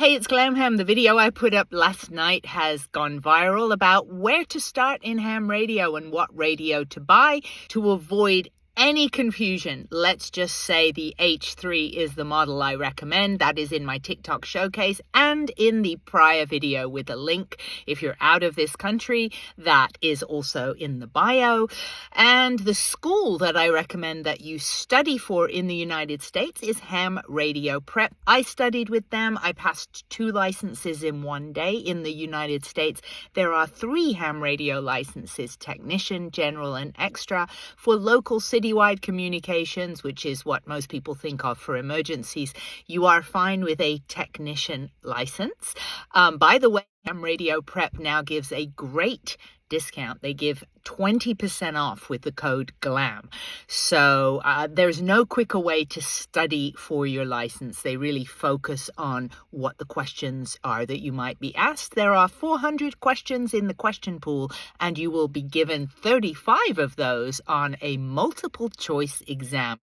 Hey, it's Glam. The video I put up last night has gone viral about where to start in ham radio and what radio to buy to avoid any confusion. Let's just say the H3 is the model I recommend. That is in my TikTok showcase and in the prior video with a link. If you're out of this country, that is also in the bio. And the school that I recommend that you study for in the United States is Ham Radio Prep. I studied with them. I passed 2 licenses in one day. In the United States, there are 3 ham radio licenses, technician, general, and extra, for local citywide communications, which is what most people think of for emergencies. You are fine with a technician license. By the way, Ham Radio Prep now gives a great discount. They give 20% off with the code GLAM. So there's no quicker way to study for your license. They really focus on what the questions are that you might be asked. There are 400 questions in the question pool, and you will be given 35 of those on a multiple choice exam.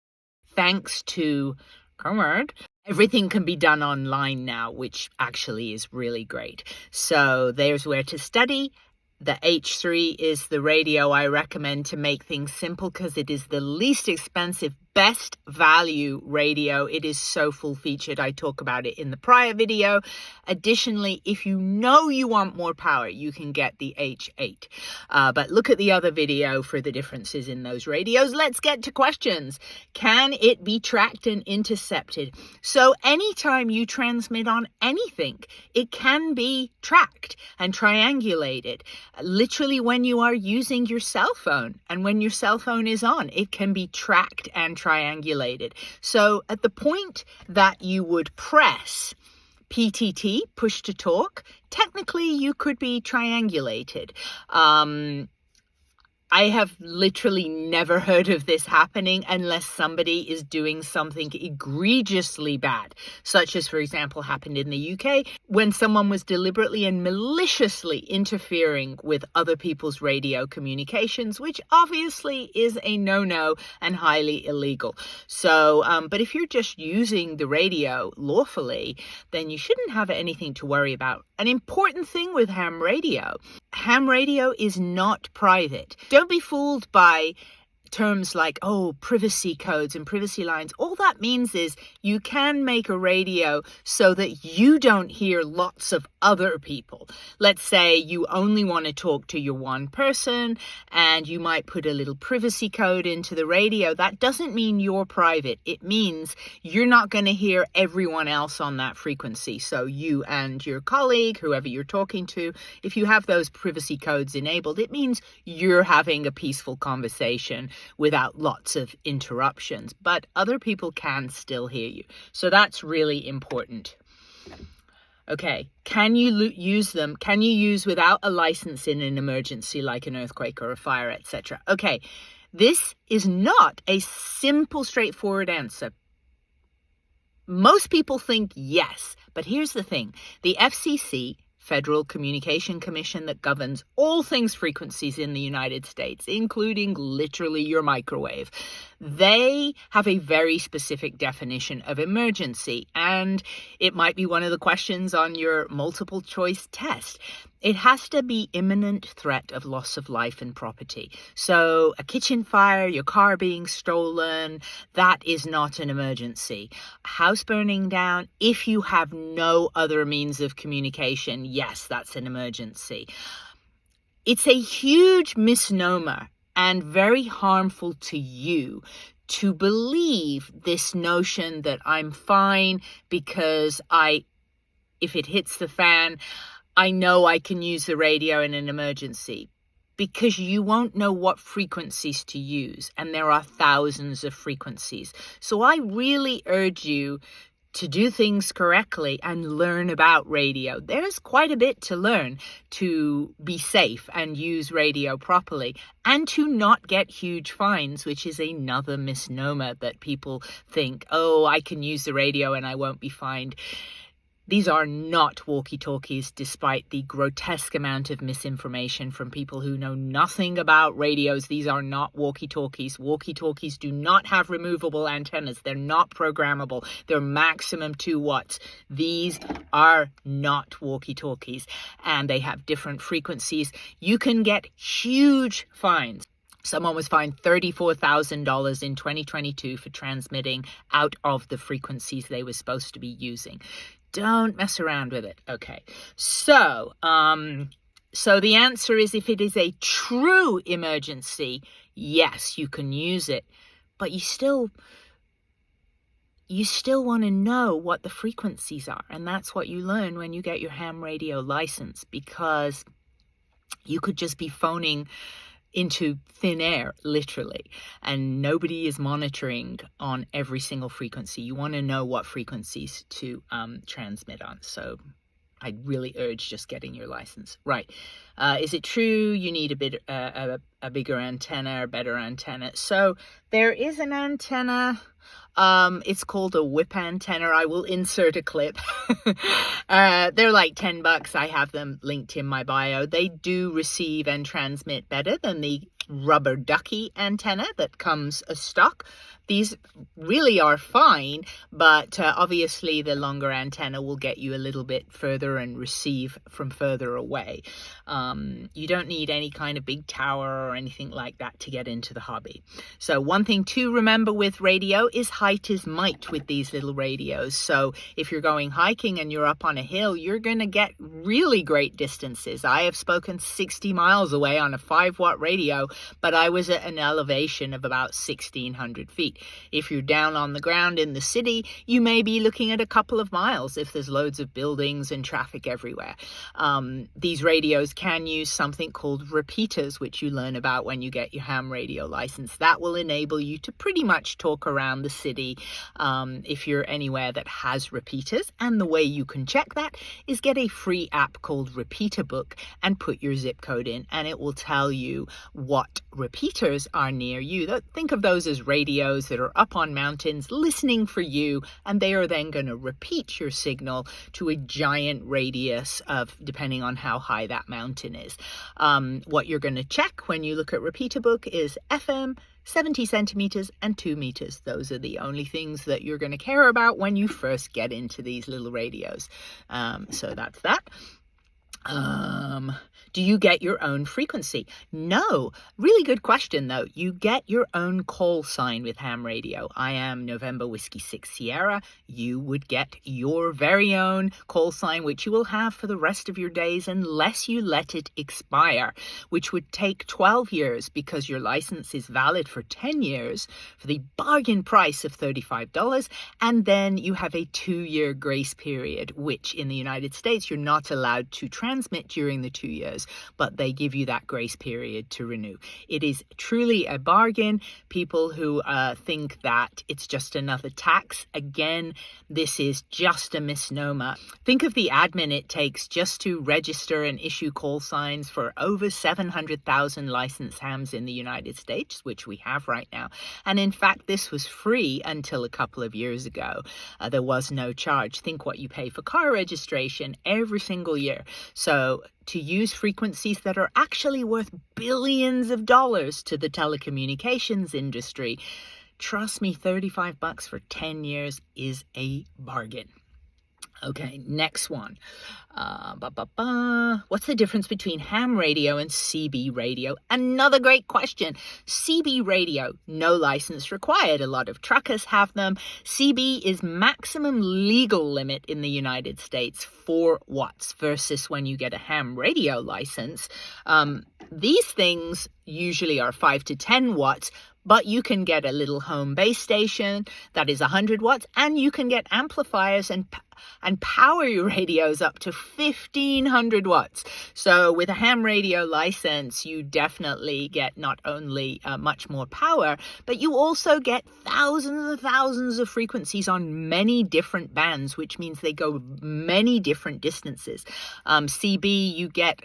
Thanks to Kermerd, everything can be done online now, which actually is really great. So there's where to study. The H3 is the radio I recommend to make things simple because it is the least expensive, best value radio. It is so full-featured. I talk about it in the prior video. Additionally, if you know you want more power, you can get the H8. But look at the other video for the differences in those radios. Let's get to questions. Can it be tracked and intercepted? So anytime you transmit on anything, it can be tracked and triangulated. Literally when you are using your cell phone and when your cell phone is on, it can be tracked and triangulated. So at the point that you would press PTT, push to talk, technically you could be triangulated. I have literally never heard of this happening unless somebody is doing something egregiously bad, such as, for example, happened in the UK when someone was deliberately and maliciously interfering with other people's radio communications, which obviously is a no-no and highly illegal. So, but if you're just using the radio lawfully, then you shouldn't have anything to worry about. An important thing with ham radio is not private. Don't be fooled by terms like, privacy codes and privacy lines. All that means is you can make a radio so that you don't hear lots of other people. Let's say you only want to talk to your one person and you might put a little privacy code into the radio. That doesn't mean you're private. It means you're not going to hear everyone else on that frequency. So you and your colleague, whoever you're talking to, if you have those privacy codes enabled, it means you're having a peaceful conversation without lots of interruptions, but other people can still hear you. So that's really important. Okay, can you use them? Can you use without a license in an emergency like an earthquake or a fire, etc.? Okay, this is not a simple, straightforward answer. Most people think yes, but here's the thing. The FCC, Federal Communication Commission, that governs all things frequencies in the United States, including literally your microwave, they have a very specific definition of emergency, and it might be one of the questions on your multiple choice test. It has to be imminent threat of loss of life and property. So a kitchen fire, your car being stolen, that is not an emergency. House burning down, if you have no other means of communication, yes, that's an emergency. It's a huge misnomer and very harmful to you to believe this notion that I'm fine because if it hits the fan, I know I can use the radio in an emergency, because you won't know what frequencies to use, and there are thousands of frequencies. So I really urge you to do things correctly and learn about radio. There's quite a bit to learn to be safe and use radio properly and to not get huge fines, which is another misnomer that people think, I can use the radio and I won't be fined. These are not walkie-talkies, despite the grotesque amount of misinformation from people who know nothing about radios. These are not walkie-talkies. Walkie-talkies do not have removable antennas. They're not programmable. They're maximum 2 watts. These are not walkie-talkies, and they have different frequencies. You can get huge fines. Someone was fined $34,000 in 2022 for transmitting out of the frequencies they were supposed to be using. Don't mess around with it. Okay. So the answer is, if it is a true emergency, yes, you can use it, but you still want to know what the frequencies are. And that's what you learn when you get your ham radio license, because you could just be phoning into thin air, literally, and nobody is monitoring on every single frequency. You want to know what frequencies to transmit on. So I really urge just getting your license. Right. Is it true you need a bigger antenna or better antenna? So there is an antenna. It's called a whip antenna. I will insert a clip. They're like $10. I have them linked in my bio. They do receive and transmit better than the rubber ducky antenna that comes stock. These really are fine, but obviously the longer antenna will get you a little bit further and receive from further away. You don't need any kind of big tower or anything like that to get into the hobby. So one thing to remember with radio is height is might with these little radios. So if you're going hiking and you're up on a hill, you're going to get really great distances. I have spoken 60 miles away on a 5-watt radio, but I was at an elevation of about 1,600 feet. If you're down on the ground in the city, you may be looking at a couple of miles if there's loads of buildings and traffic everywhere. These radios can use something called repeaters, which you learn about when you get your ham radio license. That will enable you to pretty much talk around the city if you're anywhere that has repeaters. And the way you can check that is get a free app called Repeater Book and put your zip code in, and it will tell you what repeaters are near you. Think of those as radios that are up on mountains listening for you, and they are then going to repeat your signal to a giant radius of, depending on how high that mountain is. What you're going to check when you look at Repeater Book is FM, 70 centimeters, and 2 meters. Those are the only things that you're going to care about when you first get into these little radios. So that's that. Do you get your own frequency? No. Really good question, though. You get your own call sign with ham radio. I am November Whiskey 6 Sierra. You would get your very own call sign, which you will have for the rest of your days unless you let it expire, which would take 12 years because your license is valid for 10 years for the bargain price of $35. And then you have a 2-year grace period, which in the United States, you're not allowed to transmit during the 2 years, but they give you that grace period to renew. It is truly a bargain. People who think that it's just another tax, again, this is just a misnomer. Think of the admin it takes just to register and issue call signs for over 700,000 licensed hams in the United States, which we have right now. And in fact, this was free until a couple of years ago. There was no charge. Think what you pay for car registration every single year. So to use frequencies that are actually worth billions of dollars to the telecommunications industry, trust me, $35 for 10 years is a bargain. Okay, next one. What's the difference between ham radio and CB radio? Another great question. CB radio, no license required. A lot of truckers have them. CB is maximum legal limit in the United States, 4 watts, versus when you get a ham radio license. These things usually are 5 to 10 watts, but you can get a little home base station that is 100 watts, and you can get amplifiers and power your radios up to 1,500 watts. So with a ham radio license, you definitely get not only much more power, but you also get thousands and thousands of frequencies on many different bands, which means they go many different distances. CB, you get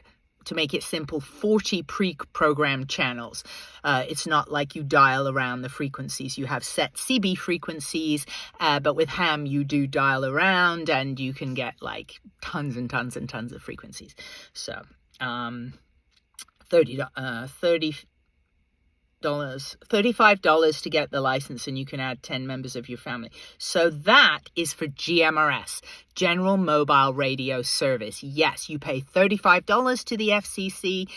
to make it simple, 40 pre-programmed channels. It's not like you dial around the frequencies. You have set CB frequencies, but with ham, you do dial around and you can get like tons and tons and tons of frequencies. So, $35 to get the license, and you can add 10 members of your family. So that is for GMRS, General Mobile Radio Service. Yes, you pay $35 to the FCC.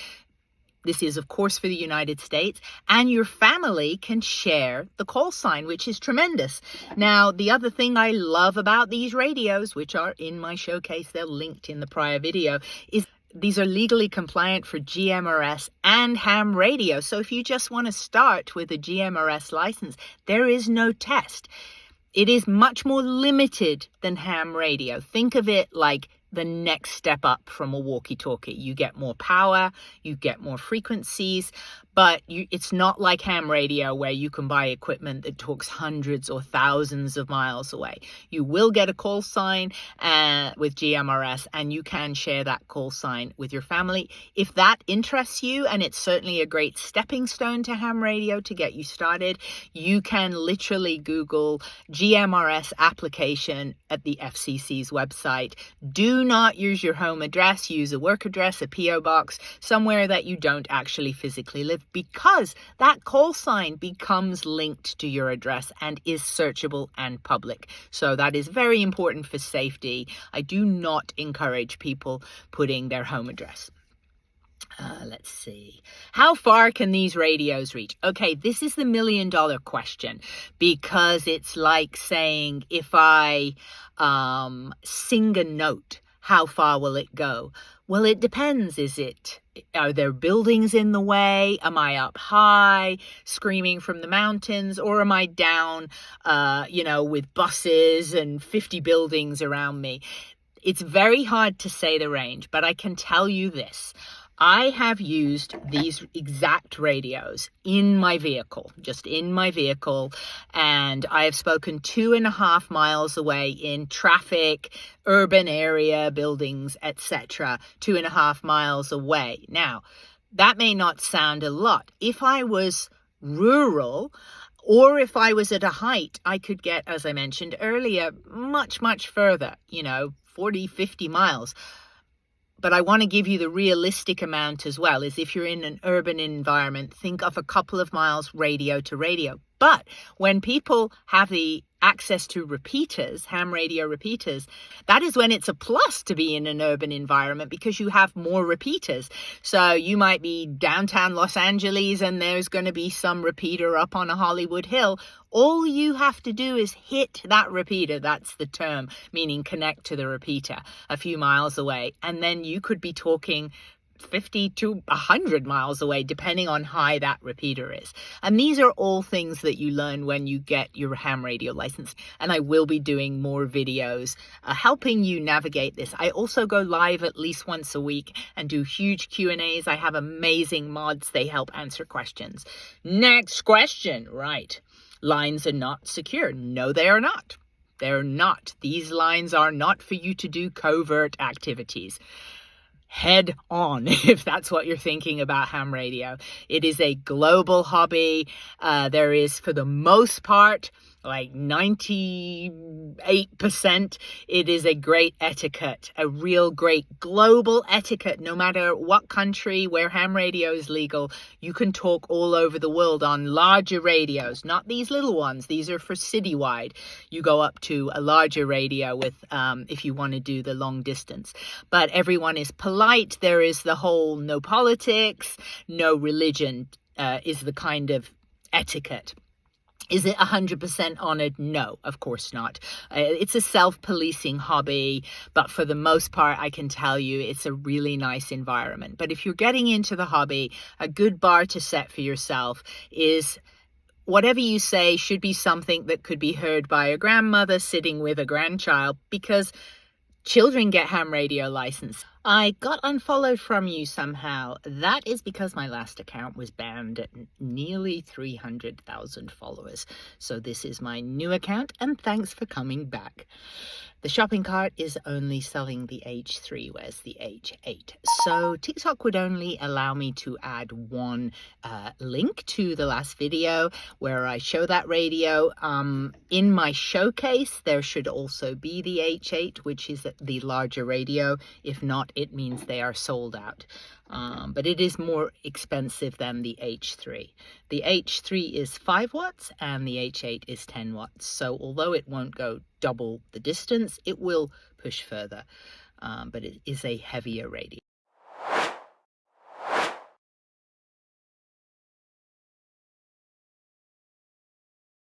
This is, of course, for the United States, and your family can share the call sign, which is tremendous. Now, the other thing I love about these radios, which are in my showcase, they're linked in the prior video, is these are legally compliant for GMRS and ham radio. So if you just want to start with a GMRS license, there is no test. It is much more limited than ham radio. Think of it like the next step up from a walkie-talkie. You get more power, you get more frequencies, but it's not like ham radio where you can buy equipment that talks hundreds or thousands of miles away. You will get a call sign with GMRS, and you can share that call sign with your family. If that interests you, and it's certainly a great stepping stone to ham radio to get you started, you can literally Google GMRS application at the FCC's website. Do not use your home address. Use a work address, a PO box, somewhere that you don't actually physically live, because that call sign becomes linked to your address and is searchable and public. So that is very important for safety. I do not encourage people putting their home address. Let's see. How far can these radios reach? Okay, this is the million-dollar question, because it's like saying, if I sing a note, how far will it go? Well, it depends. Are there buildings in the way? Am I up high screaming from the mountains? Or am I down, with buses and 50 buildings around me? It's very hard to say the range, but I can tell you this. I have used these exact radios in my vehicle, and I have spoken 2.5 miles away in traffic, urban area, buildings, etc., 2.5 miles away. Now, that may not sound a lot. If I was rural, or if I was at a height, I could get, as I mentioned earlier, much, much further, 40, 50 miles. But I want to give you the realistic amount as well, is if you're in an urban environment, think of a couple of miles radio to radio. But when people have the access to repeaters, ham radio repeaters, that is when it's a plus to be in an urban environment, because you have more repeaters. So you might be downtown Los Angeles and there's going to be some repeater up on a Hollywood hill. All you have to do is hit that repeater. That's the term, meaning connect to the repeater a few miles away. And then you could be talking 50 to 100 miles away, depending on how high that repeater is. And these are all things that you learn when you get your ham radio license. And I will be doing more videos helping you navigate this. I also go live at least once a week and do huge Q&As. I have amazing mods. They help answer questions. Next question. Right. Lines are not secure. No, they are not. They're not. These lines are not for you to do covert activities. Head on, if that's what you're thinking about ham radio. It is a global hobby. There is, for the most part, like 98%, it is a great etiquette, a real great global etiquette. No matter what country where ham radio is legal, you can talk all over the world on larger radios, not these little ones. These are for citywide. You go up to a larger radio with, if you want to do the long distance. But everyone is polite. There is the whole no politics, no religion is the kind of etiquette. Is it 100% honored? No, of course not. It's a self-policing hobby, but for the most part, I can tell you it's a really nice environment. But if you're getting into the hobby, a good bar to set for yourself is whatever you say should be something that could be heard by a grandmother sitting with a grandchild, because children get ham radio license. I got unfollowed from you somehow. That is because my last account was banned at nearly 300,000 followers. So this is my new account, and thanks for coming back. The shopping cart is only selling the H3, whereas the H8. So TikTok would only allow me to add one link to the last video where I show that radio. In my showcase, there should also be the H8, which is the larger radio. If not, it means they are sold out. But it is more expensive than the H3. The H3 is 5 watts and the H8 is 10 watts. So although it won't go double the distance, it will push further. But it is a heavier radio.